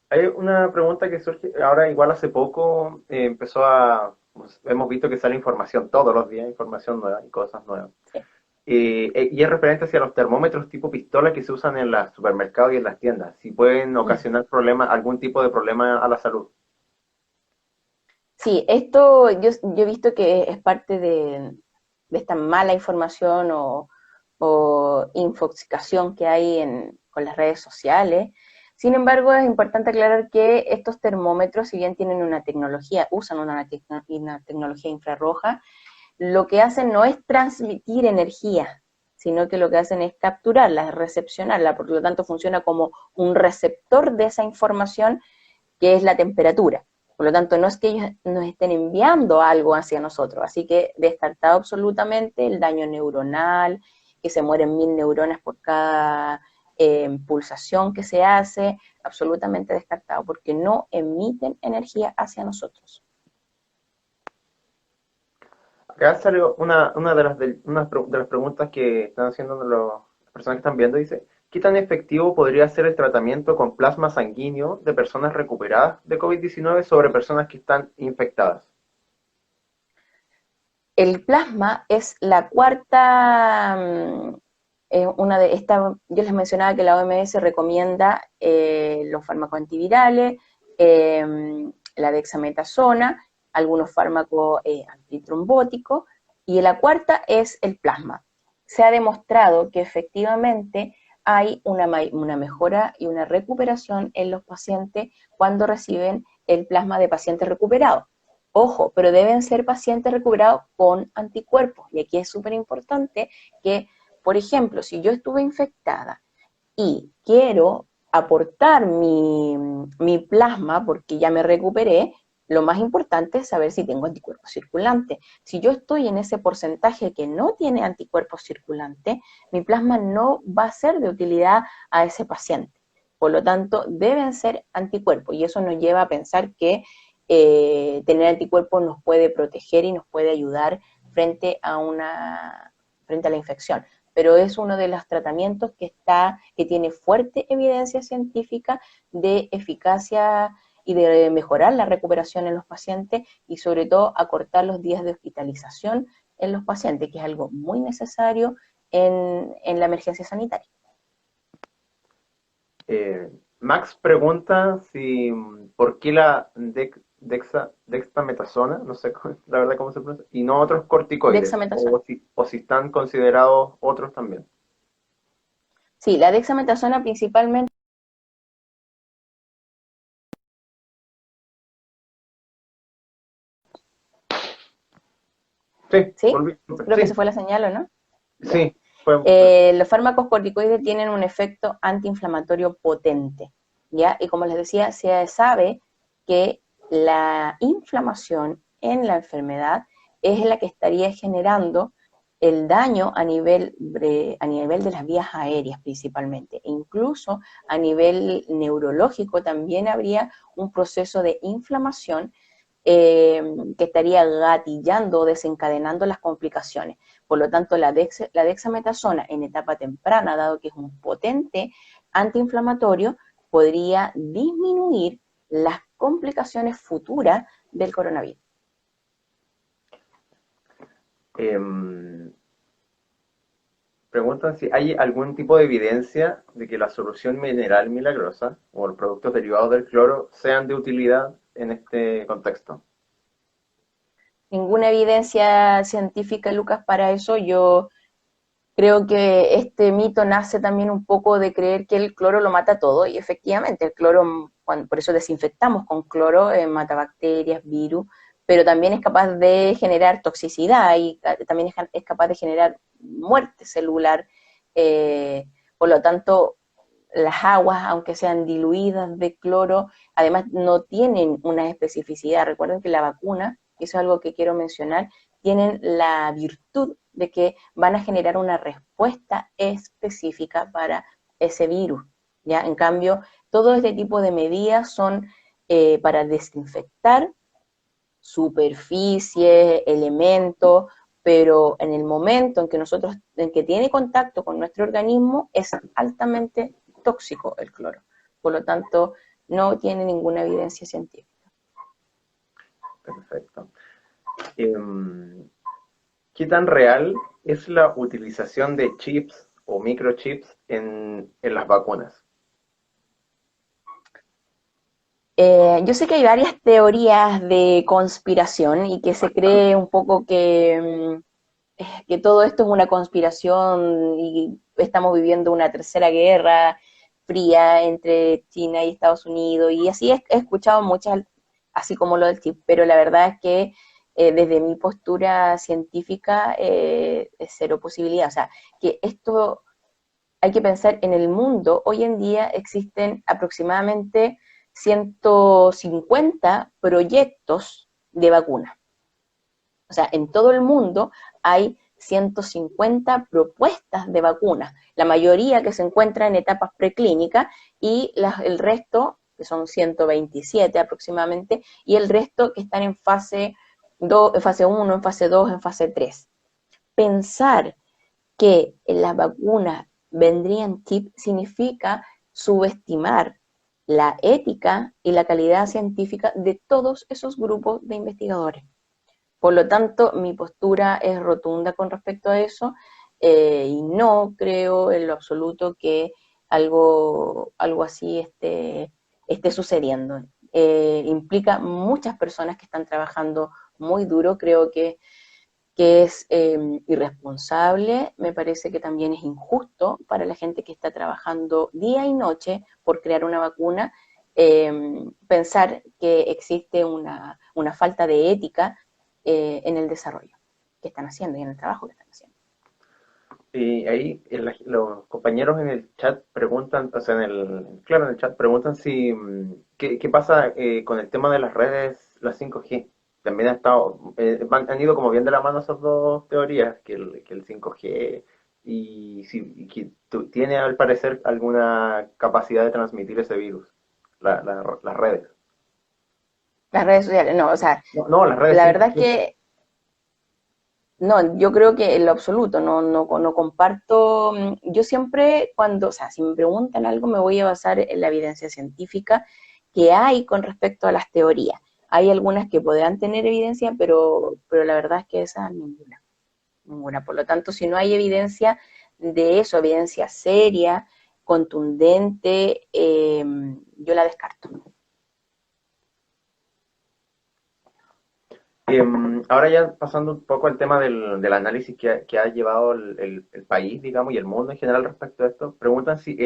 Hay una pregunta que surge, ahora igual hace poco pues, hemos visto que sale información todos los días, información nueva y cosas nuevas.
Sí.
Y es referente hacia los termómetros tipo pistola que se usan en los supermercados y en las tiendas, si pueden ocasionar problemas, algún tipo de problema a la salud.
Sí, esto yo he visto que es parte de esta mala información o infoxicación que hay con las redes sociales. Sin embargo, es importante aclarar que estos termómetros, si bien tienen una tecnología, usan una tecnología infrarroja, lo que hacen no es transmitir energía, sino que lo que hacen es capturarla, es recepcionarla, por lo tanto funciona como un receptor de esa información que es la temperatura. Por lo tanto, no es que ellos nos estén enviando algo hacia nosotros, así que descartado absolutamente el daño neuronal, que se mueren 1000 neuronas por cada pulsación que se hace, absolutamente descartado, porque no emiten energía hacia nosotros.
Acá salió una de las preguntas que están haciendo las personas que están viendo, dice, ¿qué tan efectivo podría ser el tratamiento con plasma sanguíneo de personas recuperadas de COVID-19 sobre personas que están infectadas?
El plasma es la cuarta, yo les mencionaba que la OMS recomienda los fármacos antivirales, la dexametasona, algunos fármacos antitrombóticos, y la cuarta es el plasma. Se ha demostrado que efectivamente hay una mejora y una recuperación en los pacientes cuando reciben el plasma de pacientes recuperados. Ojo, pero deben ser pacientes recuperados con anticuerpos. Y aquí es súper importante que, por ejemplo, si yo estuve infectada y quiero aportar mi plasma porque ya me recuperé, lo más importante es saber si tengo anticuerpos circulantes. Si yo estoy en ese porcentaje que no tiene anticuerpos circulantes, mi plasma no va a ser de utilidad a ese paciente. Por lo tanto, deben ser anticuerpos y eso nos lleva a pensar que tener anticuerpos nos puede proteger y nos puede ayudar frente a la infección. Pero es uno de los tratamientos que tiene fuerte evidencia científica de eficacia y de mejorar la recuperación en los pacientes y sobre todo acortar los días de hospitalización en los pacientes, que es algo muy necesario en la emergencia sanitaria.
Max pregunta si por qué dexametasona, no sé la verdad cómo se pronuncia, y no otros corticoides,
Dexametasona.
o si están considerados otros también.
Sí, la dexametasona principalmente.
Sí,
¿Sí?
volví.
Creo que se
Sí,
fue la señal, ¿o no? Ya.
sí, fue.
Los fármacos corticoides tienen un efecto antiinflamatorio potente, ¿ya? Y como les decía, se sabe que la inflamación en la enfermedad es la que estaría generando el daño a nivel de las vías aéreas principalmente. E incluso a nivel neurológico también habría un proceso de inflamación que estaría gatillando o desencadenando las complicaciones. Por lo tanto, la dexametasona en etapa temprana, dado que es un potente antiinflamatorio, podría disminuir las complicaciones futuras del coronavirus.
Em, Preguntan si hay algún tipo de evidencia de que la solución mineral milagrosa o los productos derivados del cloro sean de utilidad en este contexto?
Ninguna evidencia científica, Lucas, para eso. Yo creo que este mito nace también un poco de creer que el cloro lo mata todo, y efectivamente el cloro, por eso desinfectamos con cloro, mata bacterias, virus, pero también es capaz de generar toxicidad y también es capaz de generar muerte celular. Por lo tanto, las aguas, aunque sean diluidas de cloro, además no tienen una especificidad. Recuerden que la vacuna, y eso es algo que quiero mencionar, tienen la virtud de que van a generar una respuesta específica para ese virus, ¿ya? En cambio, todo este tipo de medidas son para desinfectar superficies, elementos, pero en el momento en que tiene contacto con nuestro organismo, es altamente tóxico el cloro. Por lo tanto, no tiene ninguna evidencia científica.
Perfecto. ¿Qué tan real es la utilización de chips o microchips en las vacunas?
Yo sé que hay varias teorías de conspiración y que se cree un poco que todo esto es una conspiración y estamos viviendo una tercera guerra fría entre China y Estados Unidos, y así he escuchado muchas, así como lo del chip, pero la verdad es que desde mi postura científica es cero posibilidad. O sea, que esto hay que pensar en el mundo. Hoy en día existen aproximadamente 150 proyectos de vacuna. O sea, en todo el mundo hay 150 propuestas de vacunas, la mayoría que se encuentra en etapas preclínicas y el resto, que son 127 aproximadamente, y el resto que están en fase 2, en fase 1, en fase 2, en fase 3. Pensar que en las vacunas vendrían chips significa subestimar la ética y la calidad científica de todos esos grupos de investigadores. Por lo tanto, mi postura es rotunda con respecto a eso, y no creo en lo absoluto que algo así esté sucediendo. Implica muchas personas que están trabajando muy duro. Creo que es irresponsable, me parece que también es injusto para la gente que está trabajando día y noche por crear una vacuna, pensar que existe una falta de ética en el desarrollo que están haciendo y en el trabajo que están haciendo.
Y ahí los compañeros en el chat preguntan, o sea, claro, en el chat preguntan si, ¿qué pasa con el tema de las redes, las 5G? También han ido como bien de la mano esas dos teorías, que el 5G y que tiene al parecer alguna capacidad de transmitir ese virus, las redes.
Las redes sociales, no, o sea,
No, no, las redes
la verdad es
5G.
que no, yo creo que en lo absoluto, no comparto. Yo siempre cuando, o sea, si me preguntan algo, me voy a basar en la evidencia científica que hay con respecto a las teorías. Hay algunas que podrán tener evidencia, pero la verdad es que esas ninguna. Por lo tanto, si no hay evidencia de eso, evidencia seria, contundente, yo la descarto.
Ahora ya pasando un poco al tema del análisis que ha llevado el país, digamos, y el mundo en general respecto a esto, preguntan si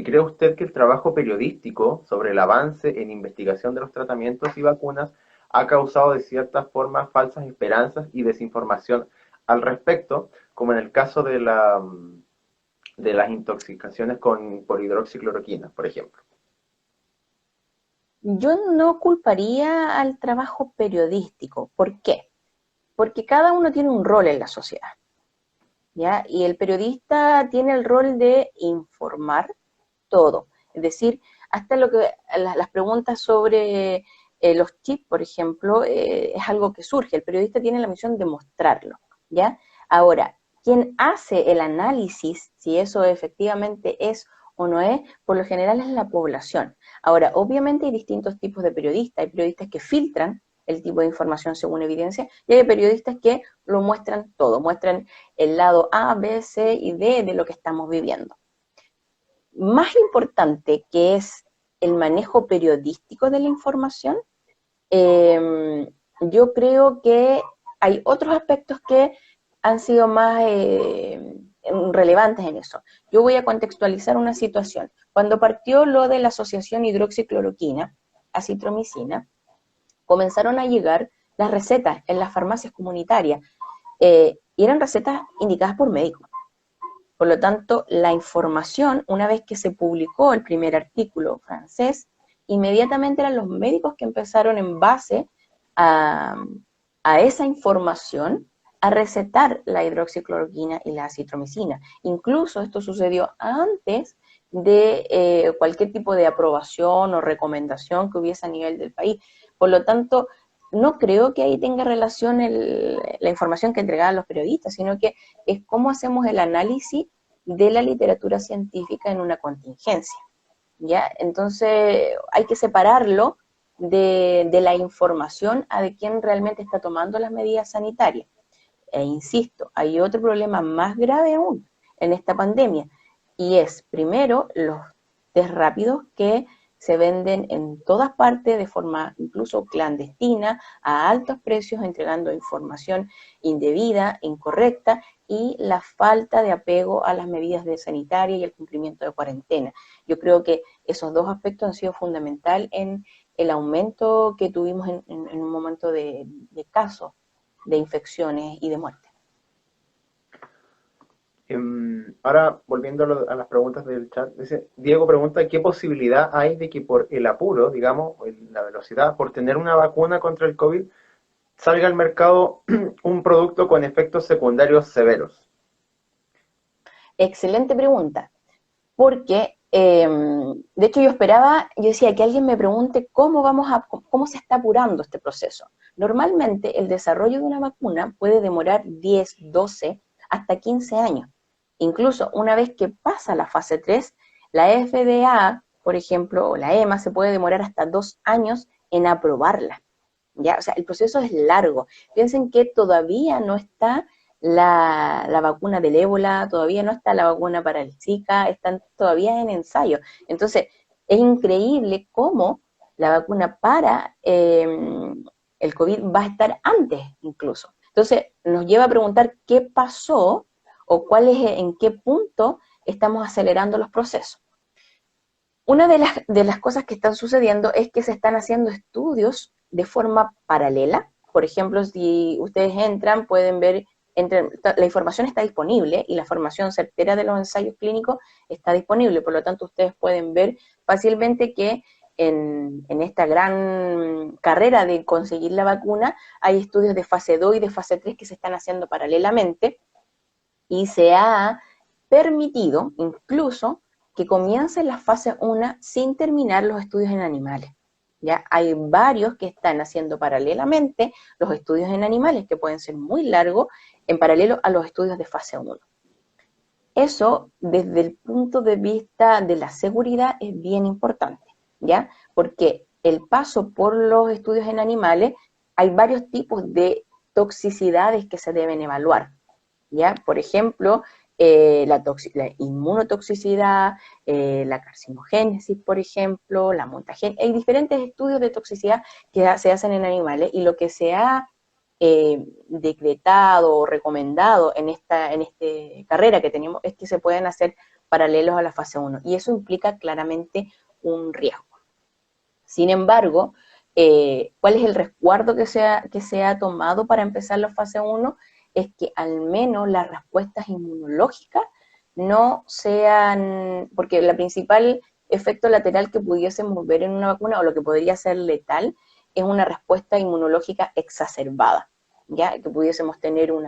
cree usted que el trabajo periodístico sobre el avance en investigación de los tratamientos y vacunas ha causado de cierta forma falsas esperanzas y desinformación al respecto, como en el caso de las intoxicaciones por hidroxicloroquina, por ejemplo.
Yo no culparía al trabajo periodístico. ¿Por qué? Porque cada uno tiene un rol en la sociedad, ¿ya? Y el periodista tiene el rol de informar todo. Es decir, hasta las preguntas sobre los chips, por ejemplo, es algo que surge. El periodista tiene la misión de mostrarlo, ¿ya? Ahora, quien hace el análisis, si eso efectivamente es o no es, por lo general es la población. Ahora, obviamente hay distintos tipos de periodistas. Hay periodistas que filtran el tipo de información según evidencia, y hay periodistas que lo muestran todo, muestran el lado A, B, C y D de lo que estamos viviendo. Más importante que es el manejo periodístico de la información. Yo creo que hay otros aspectos que han sido más relevantes en eso. Yo voy a contextualizar una situación. Cuando partió lo de la asociación hidroxicloroquina, acitromicina, comenzaron a llegar las recetas en las farmacias comunitarias y eran recetas indicadas por médicos. Por lo tanto, la información, una vez que se publicó el primer artículo francés, inmediatamente eran los médicos que empezaron en base a, a esa información a recetar la hidroxicloroquina y la acitromicina. Incluso esto sucedió antes de cualquier tipo de aprobación o recomendación que hubiese a nivel del país. Por lo tanto, no creo que ahí tenga relación la información que entregaban los periodistas, sino que es cómo hacemos el análisis de la literatura científica en una contingencia, ¿ya? Entonces hay que separarlo de la información a de quién realmente está tomando las medidas sanitarias. E insisto, hay otro problema más grave aún en esta pandemia, y es, primero, los test rápidos que se venden en todas partes de forma incluso clandestina, a altos precios, entregando información indebida, incorrecta, y la falta de apego a las medidas de sanitaria y el cumplimiento de cuarentena. Yo creo que esos dos aspectos han sido fundamental en el aumento que tuvimos en un momento de casos de infecciones y de muerte.
Ahora, volviendo a las preguntas del chat, dice, Diego pregunta, ¿qué posibilidad hay de que por el apuro, digamos, la velocidad, por tener una vacuna contra el COVID, salga al mercado un producto con efectos secundarios severos?
Excelente pregunta, porque de hecho yo decía que alguien me pregunte cómo se está apurando este proceso. Normalmente el desarrollo de una vacuna puede demorar 10, 12, hasta 15 años. Incluso una vez que pasa la fase 3, la FDA, por ejemplo, o la EMA, se puede demorar hasta 2 años en aprobarla. ¿Ya? O sea, el proceso es largo. Piensen que todavía no está la vacuna del ébola, todavía no está la vacuna para el Zika, están todavía en ensayo. Entonces, es increíble cómo la vacuna para el COVID va a estar antes incluso. Entonces, nos lleva a preguntar qué pasó o en qué punto estamos acelerando los procesos. Una de las cosas que están sucediendo es que se están haciendo estudios de forma paralela. Por ejemplo, si ustedes entran, pueden ver, la información está disponible y la formación certera de los ensayos clínicos está disponible. Por lo tanto, ustedes pueden ver fácilmente que en esta gran carrera de conseguir la vacuna hay estudios de fase 2 y de fase 3 que se están haciendo paralelamente, y se ha permitido incluso que comiencen la fase 1 sin terminar los estudios en animales. ¿Ya? Hay varios que están haciendo paralelamente los estudios en animales, que pueden ser muy largos, en paralelo a los estudios de fase 1. Eso, desde el punto de vista de la seguridad, es bien importante, ¿ya? Porque el paso por los estudios en animales, hay varios tipos de toxicidades que se deben evaluar, ¿ya? Por ejemplo, la inmunotoxicidad, la carcinogénesis, por ejemplo, la mutagénesis. Hay diferentes estudios de toxicidad que se hacen en animales, y lo que se ha decretado o recomendado en esta carrera que tenemos es que se pueden hacer paralelos a la fase 1, y eso implica claramente un riesgo. Sin embargo, ¿cuál es el resguardo que se ha tomado para empezar la fase 1? Es que al menos las respuestas inmunológicas no sean, porque el principal efecto lateral que pudiésemos ver en una vacuna, o lo que podría ser letal, es una respuesta inmunológica exacerbada, ¿ya? Que pudiésemos tener un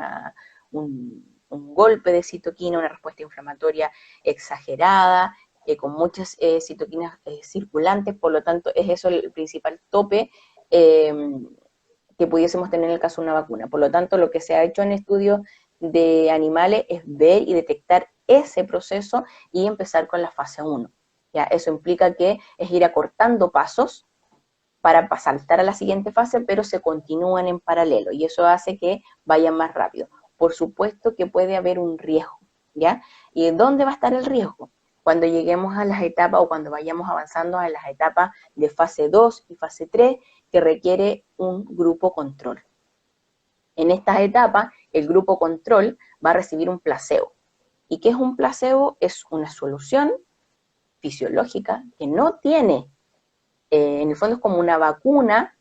golpe de citoquina, una respuesta inflamatoria exagerada, con muchas citoquinas circulantes. Por lo tanto, es eso el principal tope que pudiésemos tener en el caso de una vacuna. Por lo tanto, lo que se ha hecho en estudios de animales es ver y detectar ese proceso y empezar con la fase 1. ¿Ya? Eso implica que es ir acortando pasos para saltar a la siguiente fase, pero se continúan en paralelo, y eso hace que vayan más rápido. Por supuesto que puede haber un riesgo, ¿ya? ¿Y dónde va a estar el riesgo? cuando lleguemos a las etapas o cuando vayamos avanzando a las etapas de fase 2 y fase 3, que requiere un grupo control. En estas etapas, el grupo control va a recibir un placebo. ¿Y qué es un placebo? Es una solución fisiológica que no tiene, en el fondo es como una vacuna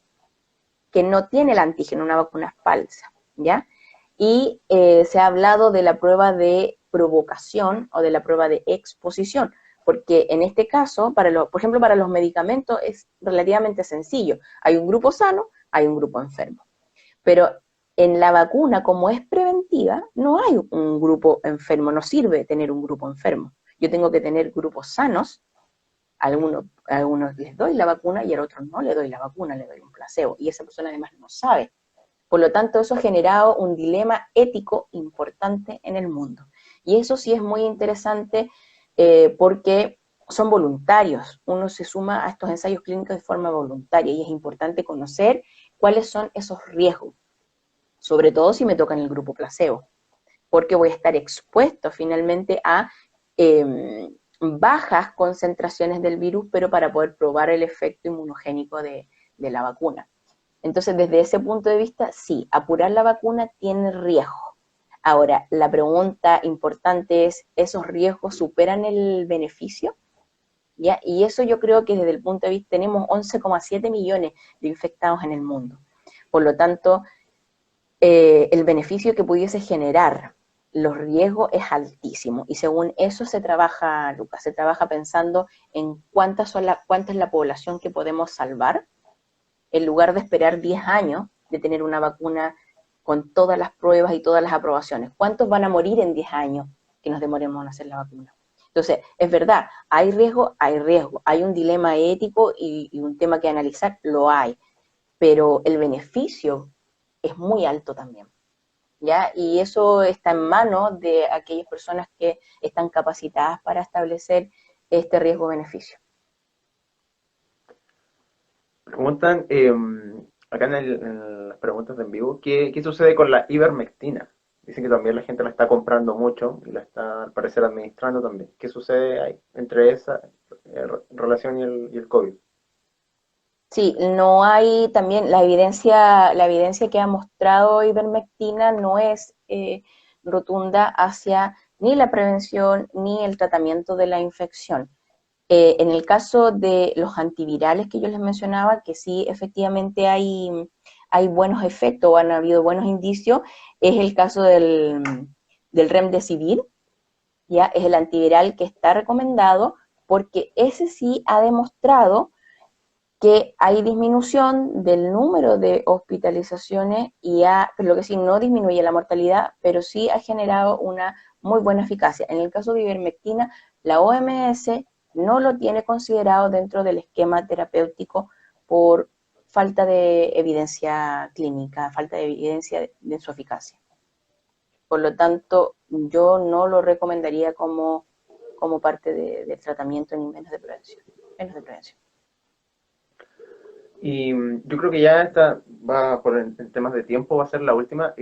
que no tiene el antígeno, una vacuna falsa, ¿ya? Y se ha hablado de la prueba de provocación o de la prueba de exposición, porque en este caso, por ejemplo, para los medicamentos es relativamente sencillo. Hay un grupo sano, hay un grupo enfermo. Pero en la vacuna, como es preventiva, no hay un grupo enfermo, no sirve tener un grupo enfermo. Yo tengo que tener grupos sanos, a algunos les doy la vacuna y a otros no le doy la vacuna, le doy un placebo. Y esa persona además no sabe. Por lo tanto, eso ha generado un dilema ético importante en el mundo. Y eso sí es muy interesante porque son voluntarios. Uno se suma a estos ensayos clínicos de forma voluntaria y es importante conocer cuáles son esos riesgos, sobre todo si me toca en el grupo placebo, porque voy a estar expuesto finalmente a bajas concentraciones del virus, pero para poder probar el efecto inmunogénico de la vacuna. Entonces, desde ese punto de vista, sí, apurar la vacuna tiene riesgo. Ahora, la pregunta importante es, ¿esos riesgos superan el beneficio? ¿Ya? Y eso yo creo que desde el punto de vista, tenemos 11,7 millones de infectados en el mundo. Por lo tanto, el beneficio que pudiese generar los riesgos es altísimo. Y según eso se trabaja, Lucas, se trabaja pensando en cuánta es la población que podemos salvar, en lugar de esperar 10 años de tener una vacuna con todas las pruebas y todas las aprobaciones. ¿Cuántos van a morir en 10 años que nos demoremos en hacer la vacuna? Entonces, es verdad, hay riesgo, hay un dilema ético y un tema que analizar, lo hay, pero el beneficio es muy alto también, ¿ya? Y eso está en manos de aquellas personas que están capacitadas para establecer este riesgo-beneficio.
Preguntan acá en las preguntas de en vivo, ¿qué sucede con la ivermectina? Dicen que también la gente la está comprando mucho y la está al parecer administrando también. ¿Qué sucede ahí entre esa relación y el COVID?
Sí, no hay también la evidencia que ha mostrado ivermectina no es rotunda hacia ni la prevención ni el tratamiento de la infección. En el caso de los antivirales que yo les mencionaba, que sí efectivamente hay buenos efectos o han habido buenos indicios, es el caso del Remdesivir, ya es el antiviral que está recomendado porque ese sí ha demostrado que hay disminución del número de hospitalizaciones pero lo que sí no disminuye la mortalidad, pero sí ha generado una muy buena eficacia. En el caso de ivermectina, la OMS no lo tiene considerado dentro del esquema terapéutico por falta de evidencia clínica, falta de evidencia de su eficacia. Por lo tanto, yo no lo recomendaría como parte del tratamiento ni menos de prevención. Menos de prevención.
Y yo creo que ya esta va por en temas de tiempo, va a ser la última.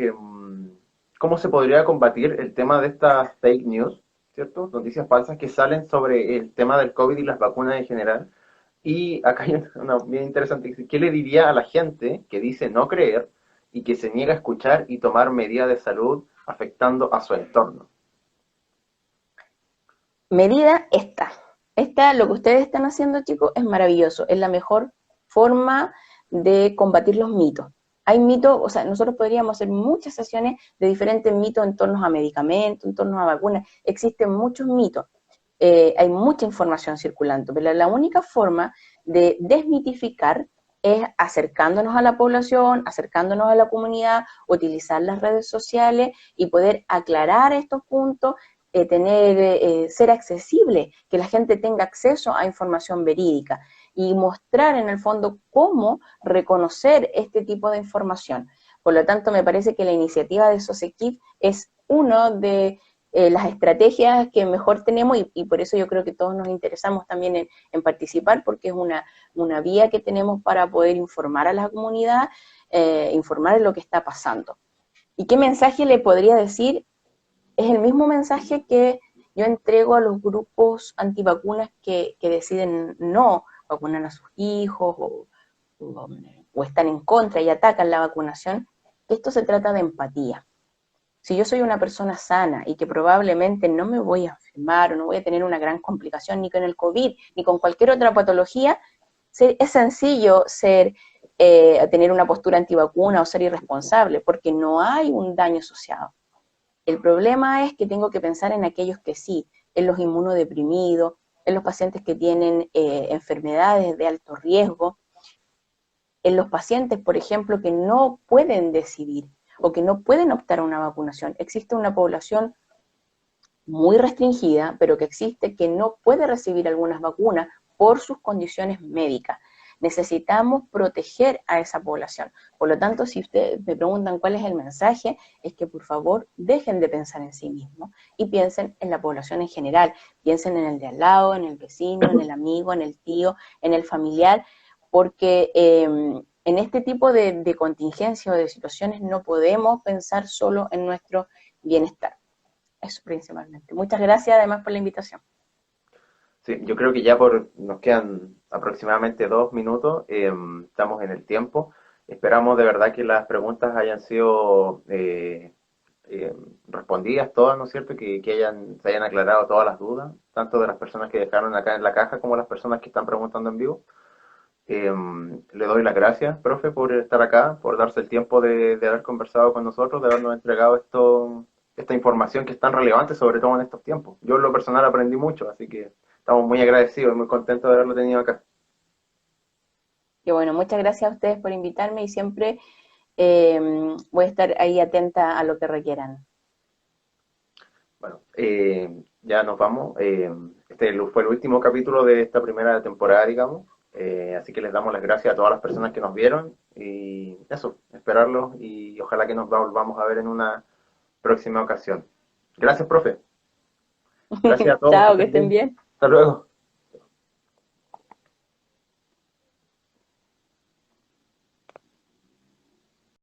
¿Cómo se podría combatir el tema de estas fake news, ¿cierto? Noticias falsas que salen sobre el tema del COVID y las vacunas en general. Y acá hay una bien interesante. ¿Qué le diría a la gente que dice no creer y que se niega a escuchar y tomar medidas de salud afectando a su entorno?
Medida esta. Lo que ustedes están haciendo, chicos, es maravilloso. Es la mejor forma de combatir los mitos. Hay mitos, o sea, nosotros podríamos hacer muchas sesiones de diferentes mitos en torno a medicamentos, en torno a vacunas. Existen muchos mitos. Hay mucha información circulando, pero la única forma de desmitificar es acercándonos a la población, acercándonos a la comunidad, utilizar las redes sociales y poder aclarar estos puntos, ser accesible, que la gente tenga acceso a información verídica y mostrar en el fondo cómo reconocer este tipo de información. Por lo tanto, me parece que la iniciativa de SOSEKIF es uno de las estrategias que mejor tenemos y por eso yo creo que todos nos interesamos también en participar porque es una vía que tenemos para poder informar a la comunidad, informar de lo que está pasando. ¿Y qué mensaje le podría decir? Es el mismo mensaje que yo entrego a los grupos antivacunas que deciden no vacunar a sus hijos o están en contra y atacan la vacunación, que esto se trata de empatía. Si yo soy una persona sana y que probablemente no me voy a enfermar o no voy a tener una gran complicación ni con el COVID ni con cualquier otra patología, es sencillo tener una postura antivacuna o ser irresponsable, porque no hay un daño asociado. El problema es que tengo que pensar en aquellos que sí, en los inmunodeprimidos, en los pacientes que tienen enfermedades de alto riesgo, en los pacientes, por ejemplo, que no pueden decidir o que no pueden optar a una vacunación. Existe una población muy restringida, pero que existe, que no puede recibir algunas vacunas por sus condiciones médicas. Necesitamos proteger a esa población. Por lo tanto, si ustedes me preguntan cuál es el mensaje, es que por favor dejen de pensar en sí mismos y piensen en la población en general. Piensen en el de al lado, en el vecino, en el amigo, en el tío, en el familiar, porque en este tipo de contingencia o de situaciones no podemos pensar solo en nuestro bienestar. Eso principalmente. Muchas gracias además por la invitación.
Sí, yo creo que ya nos quedan aproximadamente 2 minutos, estamos en el tiempo. Esperamos de verdad que las preguntas hayan sido eh, respondidas todas, ¿no es cierto? Se hayan aclarado todas las dudas, tanto de las personas que dejaron acá en la caja como las personas que están preguntando en vivo. Le doy las gracias, profe, por estar acá, por darse el tiempo de haber conversado con nosotros, de habernos entregado esta información que es tan relevante, sobre todo en estos tiempos. Yo en lo personal aprendí mucho, así que estamos muy agradecidos y muy contentos de haberlo tenido acá.
Y bueno, muchas gracias a ustedes por invitarme y siempre voy a estar ahí atenta a lo que requieran.
Bueno, ya nos vamos. Este fue el último capítulo de esta primera temporada, digamos. Así que les damos las gracias a todas las personas que nos vieron y eso, esperarlos y ojalá que nos volvamos a ver en una próxima ocasión. Gracias, profe. Gracias a todos, que
Chao, que
estén
estén
bien.
bien.
Hasta luego.